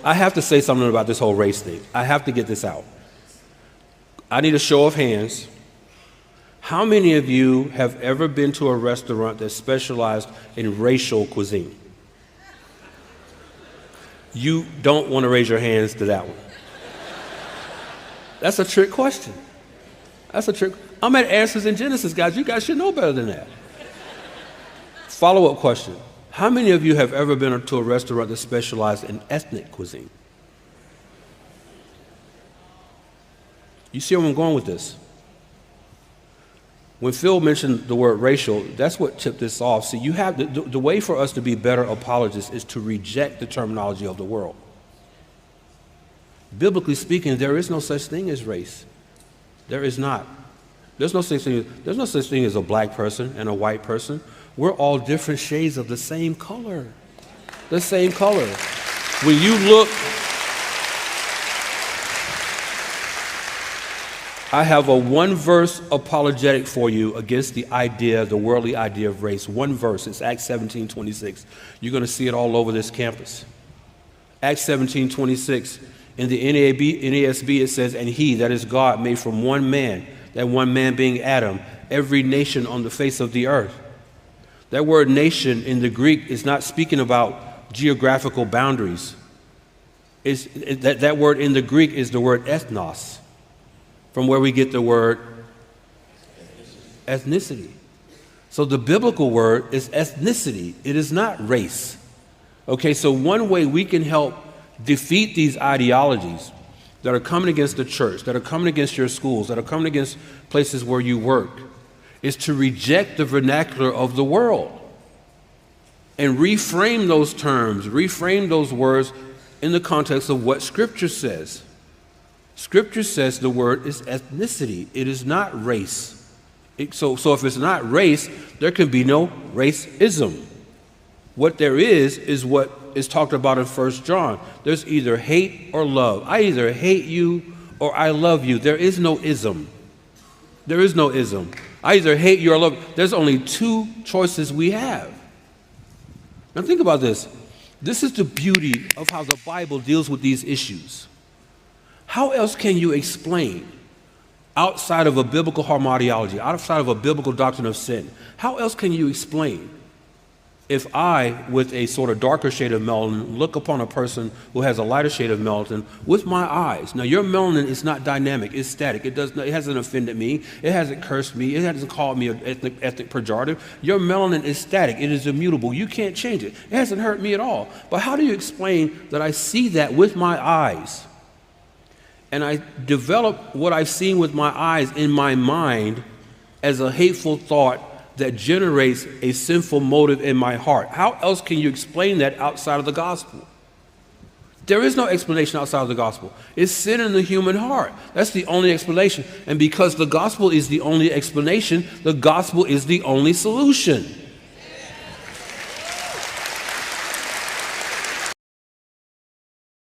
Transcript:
I have to say something about this whole race thing. I have to get this out. I need a show of hands. How many of you have ever been to a restaurant that specialized in racial cuisine? You don't want to raise your hands to that one. That's a trick question. That's a trick. I'm at Answers in Genesis, guys. You guys should know better than that. Follow-up question. How many of you have ever been to a restaurant that specialized in ethnic cuisine? You see where I'm going with this? When Phil mentioned the word racial, that's what tipped this off. See, you have the way for us to be better apologists is to reject the terminology of the world. Biblically speaking, there is no such thing as race. There is not. There's no such thing as a black person and a white person. We're all different shades of the same color. The same color. When you look, I have a one-verse apologetic for you against the worldly idea of race. One verse, it's Acts 17:26. You're going to see it all over this campus. Acts 17:26, in the NASB it says, and he, that is God, made from one man, that one man being Adam, every nation on the face of the earth. That word nation in the Greek is not speaking about geographical boundaries. That word in the Greek is the word ethnos, from where we get the word ethnicity. So the biblical word is ethnicity. It is not race. Okay, so one way we can help defeat these ideologies that are coming against the church, that are coming against your schools, that are coming against places where you work, is to reject the vernacular of the world and reframe those terms, reframe those words in the context of what Scripture says. Scripture says the word is ethnicity. It is not race. So if it's not race, there can be no racism. What there is what is talked about in 1 John. There's either hate or love. I either hate you or I love you. There is no ism. There is no ism. I either hate you or love you. There's only two choices we have. Now think about this. This is the beauty of how the Bible deals with these issues. How else can you explain, outside of a biblical hamartiology, outside of a biblical doctrine of sin, how else can you explain if I, with a sort of darker shade of melanin, look upon a person who has a lighter shade of melanin with my eyes? Now, your melanin is not dynamic. It's static. It hasn't offended me. It hasn't cursed me. It hasn't called me an ethnic pejorative. Your melanin is static. It is immutable. You can't change it. It hasn't hurt me at all. But how do you explain that I see that with my eyes, and I develop what I've seen with my eyes in my mind as a hateful thought that generates a sinful motive in my heart? How else can you explain that outside of the gospel? There is no explanation outside of the gospel. It's sin in the human heart. That's the only explanation. And because the gospel is the only explanation, the gospel is the only solution.